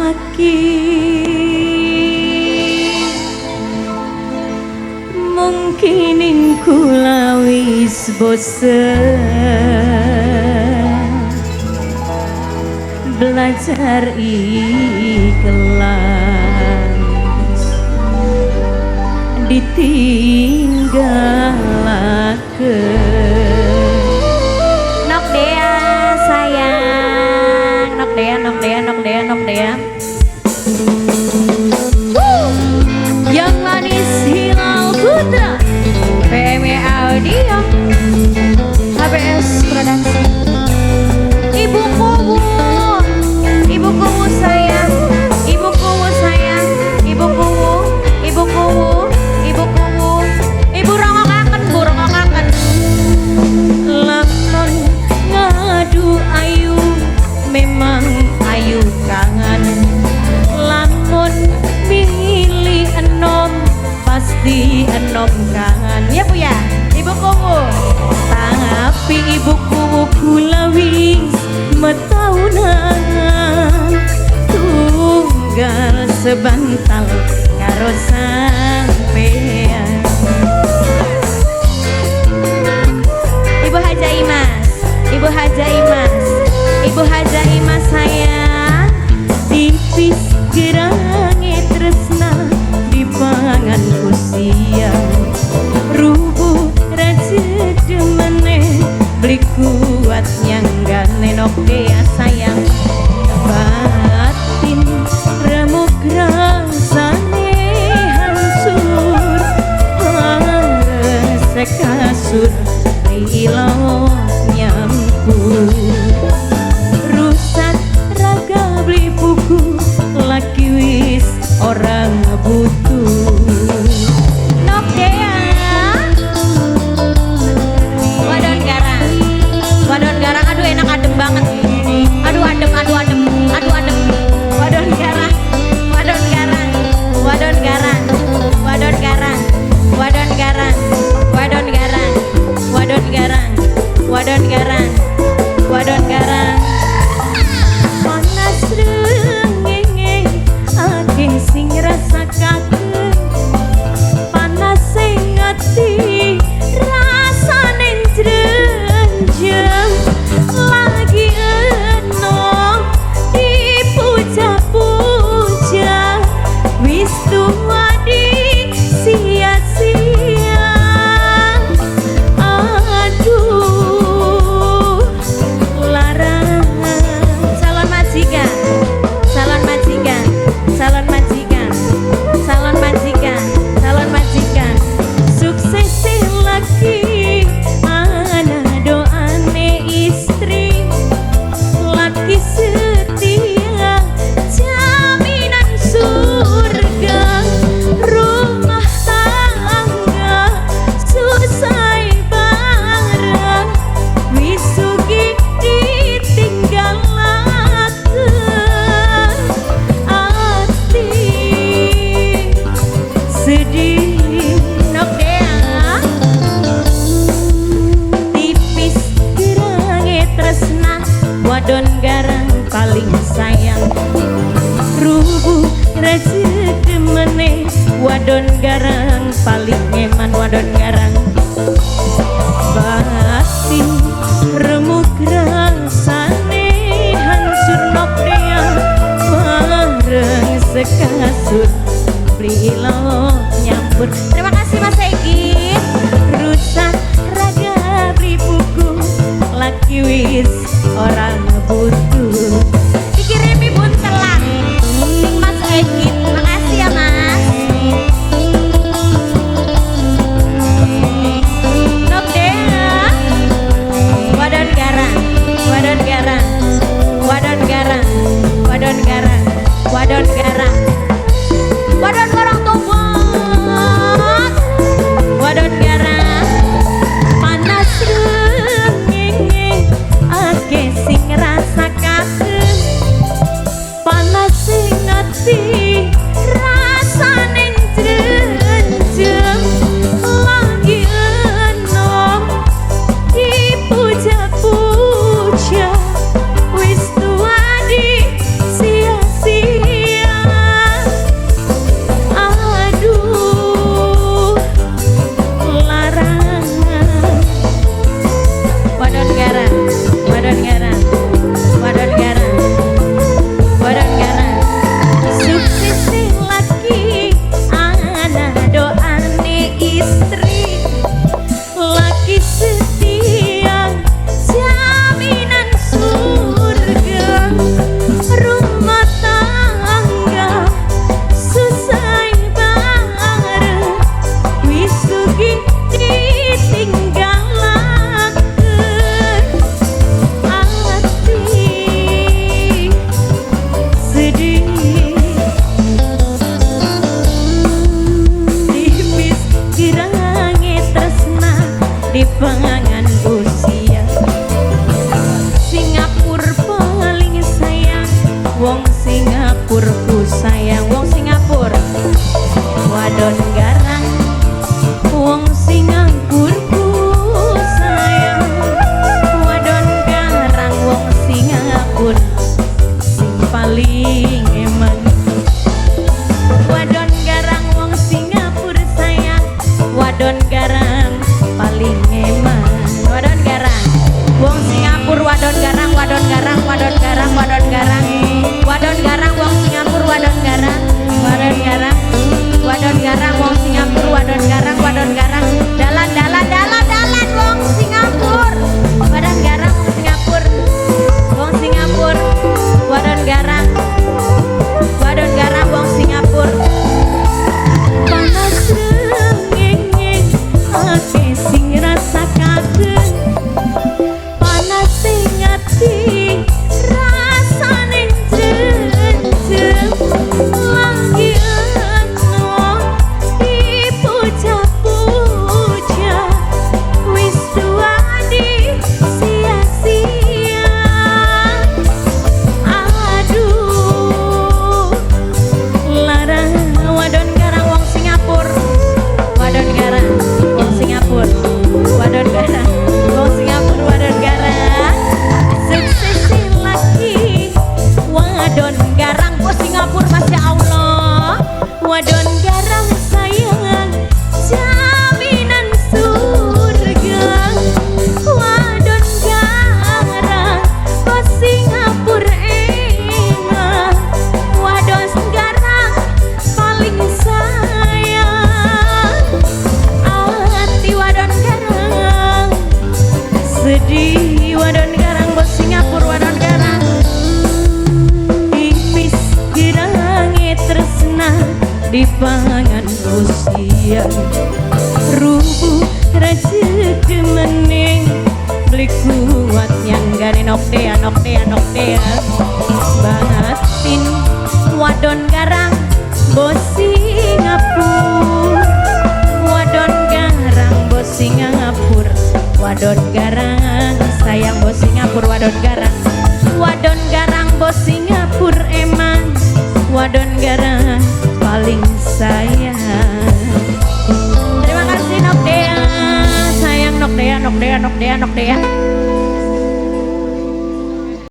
laki mungkin kula wis bosen belajar ikhlas ditinggalakeun. Nok Dea sayang, Nok Dea, Nok Dea, Nok Dea, Nok Dea. Yang manis Hilal Putra, PME Audio, HBS Production. Ibu Kuwu, Ibu Kuwu sayang, Ibu Kuwu sayang, Ibu Kuwu, Ibu Kuwu, Ibu Kuwu, Ibu rongokaken, Bu rongokaken. Lamun ngadu ayu, memang ayu kangen. Lamun milih enom, pasti enom kangen. Ya Bu ya, Ibu Kuwu. Tapi Ibu Kuwu kula wis metaunan tunggal sebantal karo sampean. Ibu Haja Imas, Ibu Haja Imas, Ibu Haja Imas sayang, tipis gerange tresna dipangan kusiang. Rubuh rajin demene beli kuat nyanggane. Nok Dea sayang, batin remuk rasane hancur resek kasur rilau nyampur. Rusak raga beli buku laki wis orang butuh. Nok Dea wadon garang, wadon garang, aduh enak adem banget, aduh adem, aduh adem, aduh adem. Wadon garang, wadon garang, wadon garang, wadon garang, wadon garang, wadon garang, wadon garang, wadon garang, wadon garang. Panas rengenge akeh sing rasakaken, panas sing ati rasane jrenjeng. Lagi enom dipuja-puja, wis tua di sia-sia. Aduh larangan. Calon majikan, calon majikan, calon majikan, calon majikan, calon majikan. Sukses laki ana doane istri, laki setia jaminan surga. Rumah tangga susai bareng, wis sugih ditinggalakeun. Ati sedih. Nok Dea tipis gerange tresna, wadon garang paling sayang. Rubuh rajin demene, wadon garang paling nyaman. Wadon garang batin remuk rasane hancur. Nok Dea bareng sekasur rilau nyampur. Terima kasih Mas Egi. Rusak raga beli buku laki wis orang butuh. Dikirimi buntelan sing Mas Egi. Makasih ya Mas. Nok Dea wadon garang, wadon garang, wadon garang, wadon garang, wadon garang, wadon garang tobat, wadon garang. Panas rengenge akeh sing rasakaken, panas sing ati rasane jrenjeng. Lagi enom dipuja-puja, wis tua di sia-sia. wadon garang, wadon garang, wadon garang, wadon garang, wadon garang wong Singapura, wadon garang, wadon garang, wadon garang wong Singapura, wadon garang, wadon garang, dalan dalan dalan dalan wong Singapura, wadon garang wong Singapura, wong Singapura, wadon garang, wadon garang wong Singapura. Panas rengenge ake sing rasakaken, panas sing ati rasane jeng-jeng, lagi eno dipuja-puja wis duadi sia-sia. Aduh larang wadon garang wong Singapura, wadon garang wong Singapura, wadon garang wong Singapura, wadon garang sukses lagi wadon garang wong Singapura, Masya Allah, wadon garang sayang jaminan surga, wadon garang wong Singapura emang wadon garang paling sayang. Hati wadon garang sedih, wadon garang bos Singapura, wadon garang tipis gerange tresna dipangan usia, rubuh rezeki meneng beli kuat nyanggane nokdea nokdea nokdea batin wadon garang bos Singapura, wadon garang bos Singapura, wadon garang sayang bos Singapura, wadon garang bos Singapura emang wadon garang paling sayang. Terima kasih Nokdea, sayang Nokdea, Nokdea, Nokdea, Nokdea.